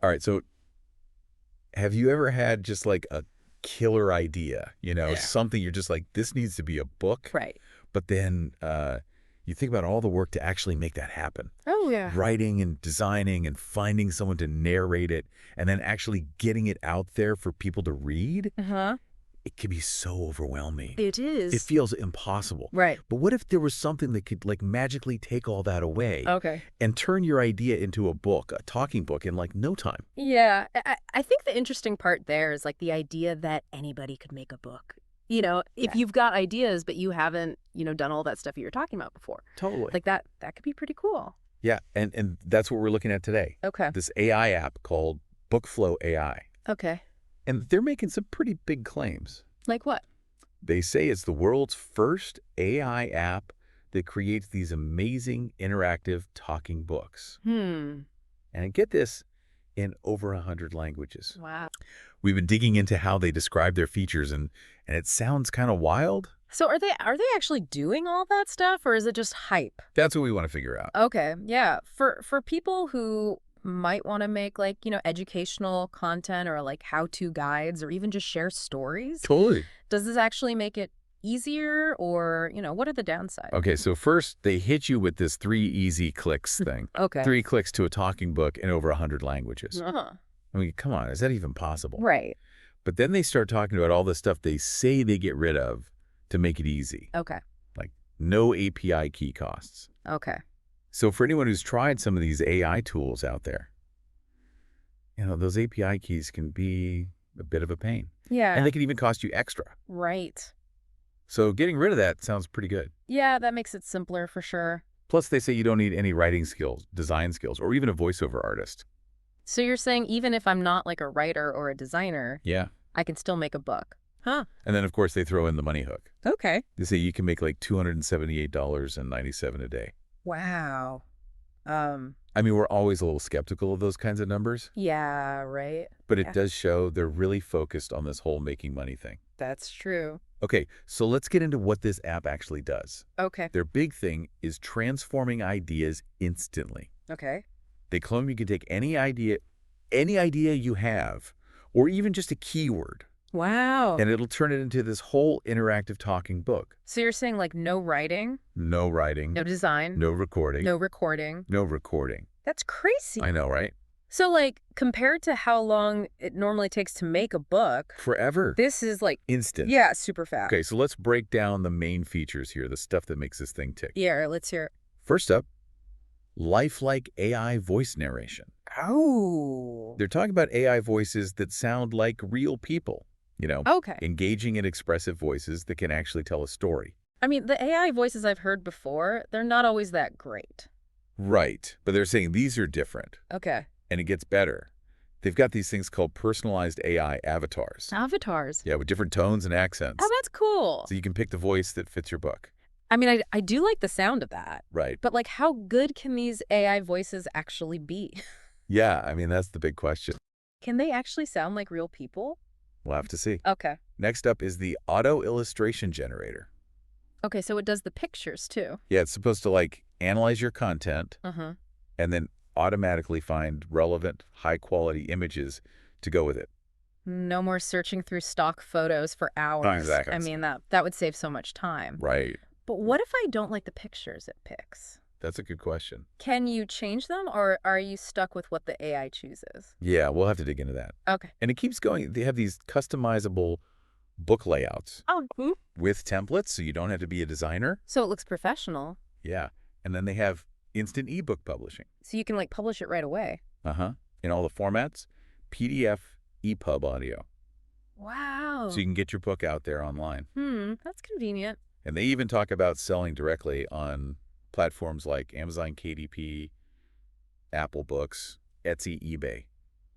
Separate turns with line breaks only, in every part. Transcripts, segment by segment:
All right, so have you ever had just like a killer idea,
Yeah.
something you're just like, this needs to be a book,
Right.
but then you think about all the work to actually make that happen.
Oh, yeah.
Writing and designing and finding someone to narrate it and then actually getting it out there for people to read,
Uh-huh.
it can be so overwhelming.
It
It
is.
feels impossible.
Right.
But what if there was something that could like magically take all that away
Okay.
and turn your idea into a book, a talking book in like no time?
Yeah. I think the interesting part there is like the idea that anybody could make a book. If
Yeah.
you've got ideas, but you haven't, done all that stuff you were talking about before.
Totally.
Like that could be pretty cool.
Yeah, and that's what we're looking at today.
Okay.
This AI app called BookFlow AI.
Okay.
And they're making some pretty big claims.
Like what?
They say it's the world's first AI app that creates these amazing interactive talking books.
Hmm.
And get this, in over 100 languages.
Wow.
We've been digging into how they describe their features, and it sounds kind of wild.
So are they actually doing all that stuff, or is it just hype?
That's what we want to figure out.
Okay, yeah. For people who might want to make like, educational content or like how-to guides or even just share stories,
Totally.
does this actually make it easier or, what are the downsides?
Okay, so first they hit you with this 3 easy clicks thing.
Okay.
3 clicks to a talking book in over 100 languages.
Uh-huh.
I mean, come on, is that even possible?
Right.
But then they start talking about all the stuff they say they get rid of to make it easy,
Okay.
like no API key costs.
Okay.
So for anyone who's tried some of these AI tools out there, those API keys can be a bit of a pain.
Yeah.
And they can even cost you extra.
Right.
So getting rid of that sounds pretty good.
Yeah, that makes it simpler for sure.
Plus, they say you don't need any writing skills, design skills, or even a voiceover artist.
So you're saying even if I'm not like a writer or a designer,
Yeah.
I can still make a book? Huh.
And then, of course, they throw in the money hook.
Okay.
They say you can make like $278.97 a day.
Wow.
I mean, we're always a little skeptical of those kinds of numbers,
Yeah, right.
but it
Yeah.
does show they're really focused on this whole making money thing.
That's true.
Okay, so let's get into what this app actually does.
Okay.
Their big thing is transforming ideas instantly.
Okay.
They claim you can take any idea you have, or even just a keyword,
Wow.
and it'll turn it into this whole interactive talking book.
So you're saying like no writing,
No writing,
no design,
no recording,
no recording.
no recording.
That's crazy.
I know, right?
So like compared to how long it normally takes to make a book,
Forever.
this is like,
Instant.
yeah, super fast.
Okay, so let's break down the main features here, the stuff that makes this thing tick.
Yeah, let's hear it.
First up, lifelike AI voice narration.
Oh.
They're talking about AI voices that sound like real people,
Okay.
engaging and expressive voices that can actually tell a story.
I mean, the AI voices I've heard before, they're not always that great.
Right, but they're saying these are different,
Okay.
and it gets better. They've got these things called personalized AI avatars.
Avatars.
Yeah, with different tones and accents.
Oh, that's cool.
So you can pick the voice that fits your book.
I mean, I do like the sound of that.
Right.
But like, how good can these AI voices actually be?
Yeah, I mean, that's the big question.
Can they actually sound like real people?
We'll have to see.
Okay.
Next up is the auto illustration generator.
Okay, so it does the pictures too.
Yeah, it's supposed to like analyze your content
Uh-huh.
and then automatically find relevant, high-quality images to go with it.
No more searching through stock photos for hours.
Exactly.
I mean, that would save so much time.
Right.
But what if I don't like the pictures it picks?
That's a good question.
Can you change them, or are you stuck with what the AI chooses?
Yeah, we'll have to dig into that.
Okay.
And it keeps going. They have these customizable book layouts
Oh,
with templates, so you don't have to be a designer.
so it looks professional.
Yeah. And then they have instant ebook publishing.
So you can like publish it right away.
Uh-huh. In all the formats, PDF, EPUB audio.
Wow.
So you can get your book out there online.
That's convenient.
And they even talk about selling directly on platforms like Amazon KDP, Apple Books, Etsy, eBay.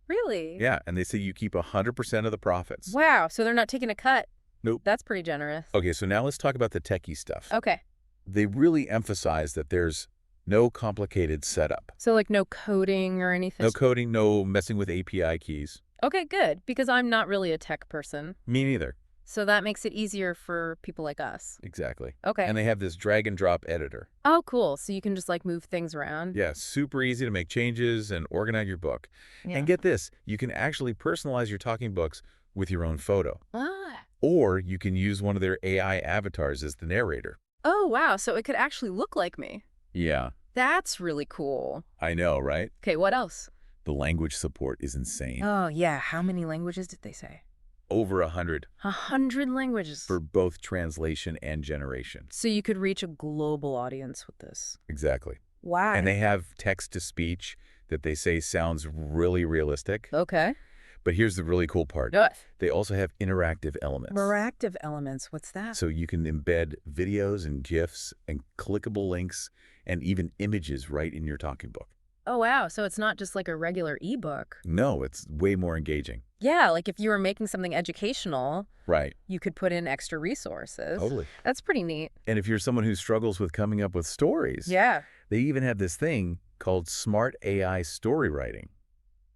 Really?
Yeah, and they say you keep 100% of the profits.
Wow, so they're not taking a cut.
Nope.
That's pretty generous.
Okay, so now let's talk about the techie stuff.
Okay.
They really emphasize that there's no complicated setup.
So like no coding or anything?
No coding, no messing with API keys.
Okay, good, because I'm not really a tech person.
Me neither.
So that makes it easier for people like us.
Exactly.
Okay.
And they have this drag and drop editor.
Oh, cool. So you can just like move things around.
Yeah, super easy to make changes and organize your book. And
Yeah.
get this, you can actually personalize your talking books with your own photo.
Ah.
Or you can use one of their AI avatars as the narrator.
Oh, wow. So it could actually look like me.
Yeah,
That's really cool.
I know, right?
Okay, what else?
The language support is insane.
Oh, yeah. How many languages did they say?
Over 100
100 languages.
for both translation and generation.
So you could reach a global audience with this.
Exactly.
Wow.
And they have text-to-speech that they say sounds really realistic.
Okay.
But here's the really cool part.
Good.
They also have interactive elements.
Interactive elements. What's that?
So you can embed videos and GIFs and clickable links and even images right in your talking book.
Oh, wow. So it's not just like a regular ebook.
No, it's way more engaging.
Yeah, like if you were making something educational,
Right.
you could put in extra resources.
Totally.
That's pretty neat.
And if you're someone who struggles with coming up with stories,
Yeah.
they even have this thing called Smart AI Story Writing.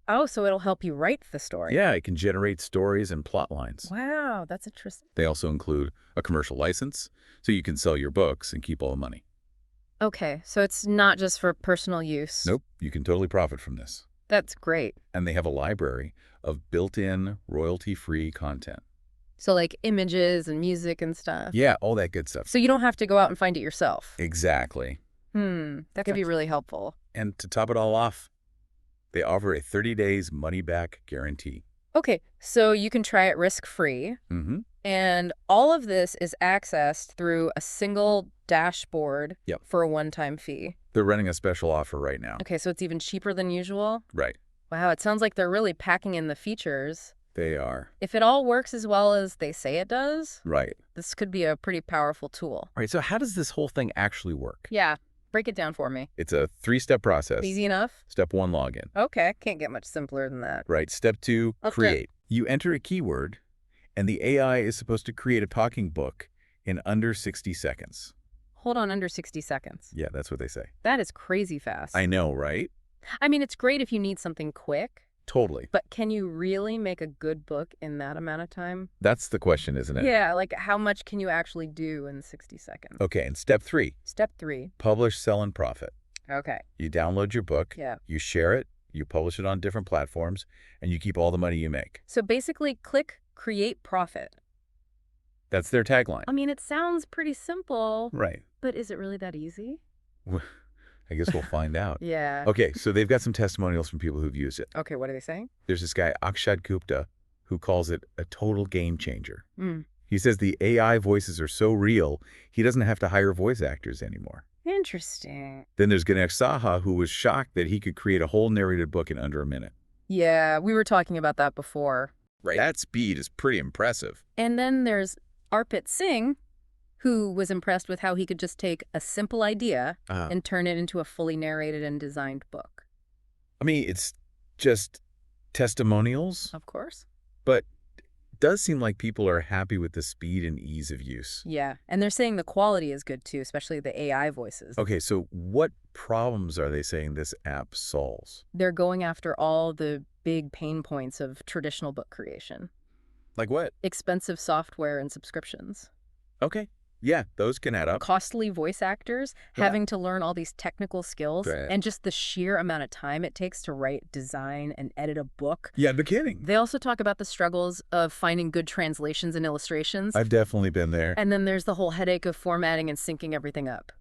Oh, so it'll help you write the story.
Yeah, it can generate stories and plot lines.
Wow, that's interesting.
They also include a commercial license, so you can sell your books and keep all the money.
Okay, so it's not just for personal use.
Nope, you can totally profit from this.
That's great.
And they have a library of built-in royalty-free content.
So like images and music and stuff.
Yeah, all that good stuff.
So you don't have to go out and find it yourself.
Exactly.
That could be really helpful.
And to top it all off, they offer a 30 days money-back guarantee.
Okay, so you can try it risk-free.
Mm-hmm.
And all of this is accessed through a single dashboard
Yep.
for a one-time fee.
They're running a special offer right now.
Okay, so it's even cheaper than usual?
Right.
Wow, it sounds like they're really packing in the features.
They are.
If it all works as well as they say it does,
Right.
this could be a pretty powerful tool.
All right, so how does this whole thing actually work?
Yeah, break it down for me.
It's a 3-step process.
Easy enough?
Step 1, login.
Okay, can't get much simpler than that.
Right. Step 2,
Okay.
create. You enter a keyword, and the AI is supposed to create a talking book in under 60 seconds.
Hold on, under 60 seconds.
Yeah, that's what they say.
That is crazy fast.
I know, right?
I mean, it's great if you need something quick,
Totally.
but can you really make a good book in that amount of time?
That's the question, isn't it?
Yeah, like how much can you actually do in 60 seconds?
Okay, and step 3,
Step 3.
publish, sell, and profit.
Okay.
You download your book,
Yeah.
you share it, you publish it on different platforms, and you keep all the money you make.
So basically, click create profit.
That's their tagline.
I mean, it sounds pretty simple,
Right.
but is it really that easy?
I guess we'll find out.
Yeah.
Okay, so they've got some testimonials from people who've used it.
Okay, what are they saying?
There's this guy, Akshad Gupta, who calls it a total game changer.
Mm.
He says the AI voices are so real, he doesn't have to hire voice actors anymore.
Interesting.
Then there's Ganesh Saha, who was shocked that he could create a whole narrated book in under a minute.
Yeah, we were talking about that before.
Right. That speed is pretty impressive.
And then there's Arpit Singh, who was impressed with how he could just take a simple idea and turn it into a fully narrated and designed book.
I mean, it's just testimonials,
Of course.
but it does seem like people are happy with the speed and ease of use.
Yeah, and they're saying the quality is good too, especially the AI voices.
Okay, so what problems are they saying this app solves?
They're going after all the big pain points of traditional book creation.
Like what?
Expensive software and subscriptions.
Okay. Yeah, those can add up.
Costly voice actors,
Yeah.
having to learn all these technical skills,
Right.
and just the sheer amount of time it takes to write, design, and edit a book.
Yeah, no kidding.
They also talk about the struggles of finding good translations and illustrations.
I've definitely been there.
And then there's the whole headache of formatting and syncing everything up.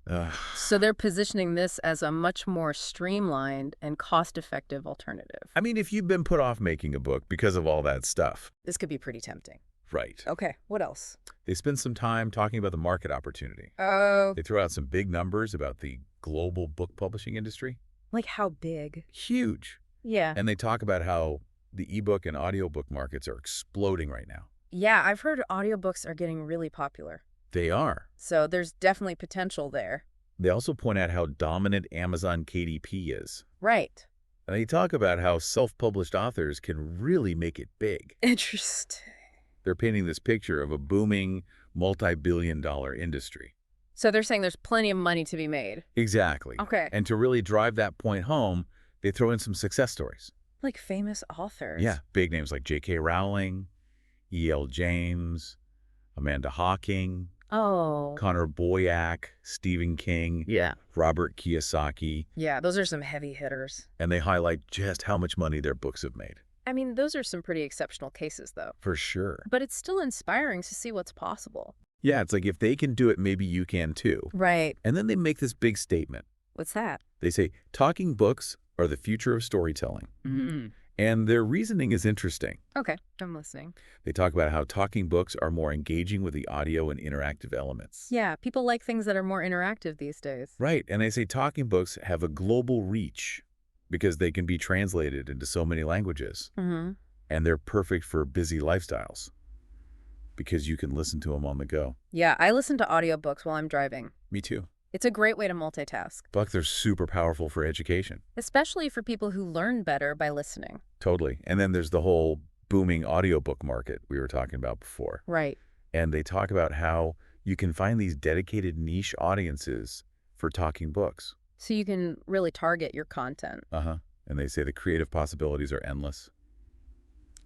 Ugh.
So they're positioning this as a much more streamlined and cost-effective alternative.
I mean, if you've been put off making a book because of all that stuff.
This could be pretty tempting.
Right.
Okay, what else?
They spend some time talking about the market opportunity.
Oh.
They throw out some big numbers about the global book publishing industry.
Like how big?
Huge.
Yeah.
And they talk about how the ebook and audiobook markets are exploding right now.
Yeah, I've heard audiobooks are getting really popular.
They are.
So there's definitely potential there.
They also point out how dominant Amazon KDP is.
Right.
And they talk about how self-published authors can really make it big.
Interesting.
They're painting this picture of a booming, multi-billion-dollar industry.
So they're saying there's plenty of money to be made.
Exactly.
Okay.
And to really drive that point home, they throw in some success stories.
Like famous authors.
Yeah, big names like J.K. Rowling, E.L. James, Amanda Hawking,
Oh,
Connor Boyack, Stephen King,
yeah.
Robert Kiyosaki,
Yeah, those are some heavy hitters.
and they highlight just how much money their books have made.
I mean, those are some pretty exceptional cases, though.
For sure.
But it's still inspiring to see what's possible.
Yeah, it's like if they can do it, maybe you can too.
Right.
And then they make this big statement.
What's that?
They say, talking books are the future of storytelling.
Mm.
And their reasoning is interesting.
Okay, I'm listening.
They talk about how talking books are more engaging with the audio and interactive elements.
Yeah, people like things that are more interactive these days.
Right, and they say talking books have a global reach because they can be translated into so many languages.
Mm-hmm.
And they're perfect for busy lifestyles because you can listen to them on the go.
Yeah, I listen to audiobooks while I'm driving.
Me too.
It's a great way to multitask,
But they're super powerful for education.
especially for people who learn better by listening.
Totally. And then there's the whole booming audiobook market we were talking about before.
Right.
And they talk about how you can find these dedicated niche audiences for talking books.
So you can really target your content.
And they say the creative possibilities are endless.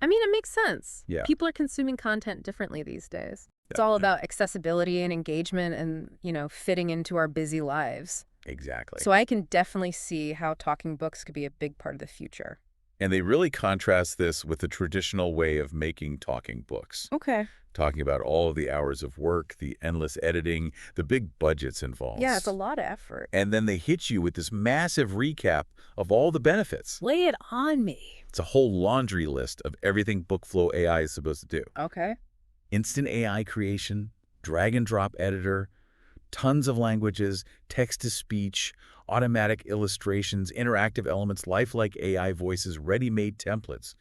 I mean, it makes sense.
Yeah.
People are consuming content differently these days. It's all about accessibility and engagement and, fitting into our busy lives.
Exactly.
So I can definitely see how talking books could be a big part of the future.
And they really contrast this with the traditional way of making talking books.
Okay.
Talking about all of the hours of work, the endless editing, the big budgets involved.
Yeah, it's a lot of effort.
And then they hit you with this massive recap of all the benefits.
Lay it on me.
It's a whole laundry list of everything BookFlow AI is supposed to do.
Okay.
Instant AI creation, drag and drop editor, tons of languages, text-to-speech, automatic illustrations, interactive elements, lifelike AI voices, ready-made templates,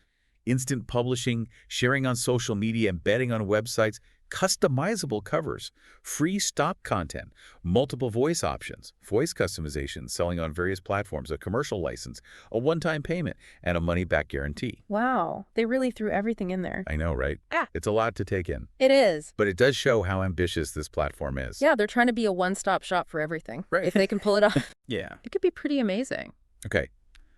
instant publishing, sharing on social media, embedding on websites, customizable covers, free stock content, multiple voice options, voice customization, selling on various platforms, a commercial license, a one-time payment, and a money-back guarantee.
Wow. They really threw everything in there.
I know, right?
Yeah.
It's a lot to take in.
It is.
But it does show how ambitious this platform is.
Yeah, they're trying to be a one-stop shop for everything.
Right.
If they can pull it off,
Yeah.
it could be pretty amazing.
Okay.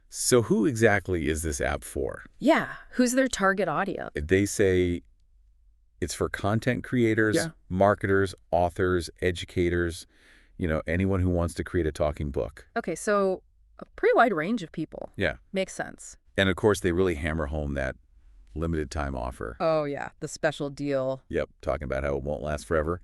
So who exactly is this app for?
Yeah. Who's their target audience?
They say it's for content creators,
Yeah.
marketers, authors, educators, anyone who wants to create a talking book.
Okay, so a pretty wide range of people.
Yeah.
Makes sense.
And of course, they really hammer home that limited time offer.
Oh, yeah. The special deal.
Yep. Talking about how it won't last forever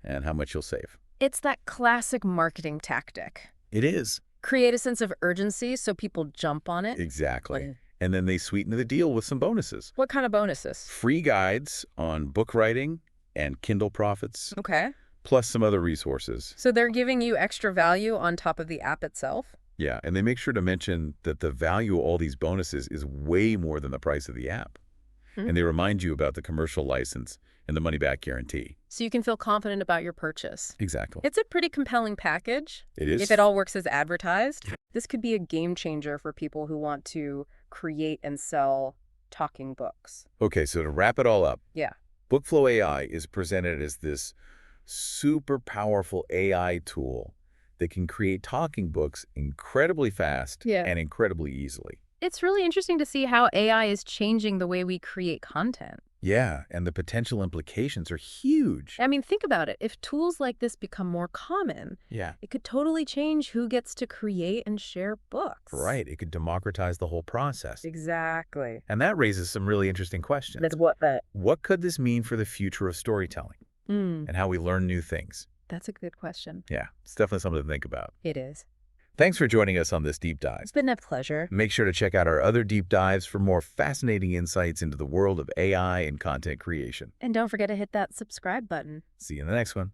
and how much you'll save.
It's that classic marketing tactic.
It is.
Create a sense of urgency so people jump on it.
Exactly.
Like-
And then they sweeten the deal with some bonuses.
What kind of bonuses?
Free guides on book writing and Kindle profits,
Okay.
plus some other resources.
So they're giving you extra value on top of the app itself?
Yeah, and they make sure to mention that the value of all these bonuses is way more than the price of the app.
Hmm.
And they remind you about the commercial license and the money-back guarantee.
So you can feel confident about your purchase.
Exactly.
It's a pretty compelling package.
It is.
If it all works as advertised, this could be a game changer for people who want to create and sell talking books.
Okay, so to wrap it all up,
Yeah.
BookFlow AI is presented as this super powerful AI tool that can create talking books incredibly fast
Yeah.
and incredibly easily.
It's really interesting to see how AI is changing the way we create content.
Yeah, and the potential implications are huge.
I mean, think about it. If tools like this become more common,
Yeah,
it could totally change who gets to create and share books.
right. It could democratize the whole process.
Exactly.
And that raises some really interesting questions.
that.
What could this mean for the future of storytelling and how we learn new things?
That's a good question.
Yeah, it's definitely something to think about.
It is.
Thanks for joining us on this deep dive.
It's been a pleasure.
Make sure to check out our other deep dives for more fascinating insights into the world of AI and content creation.
And don't forget to hit that subscribe button.
See you in the next one.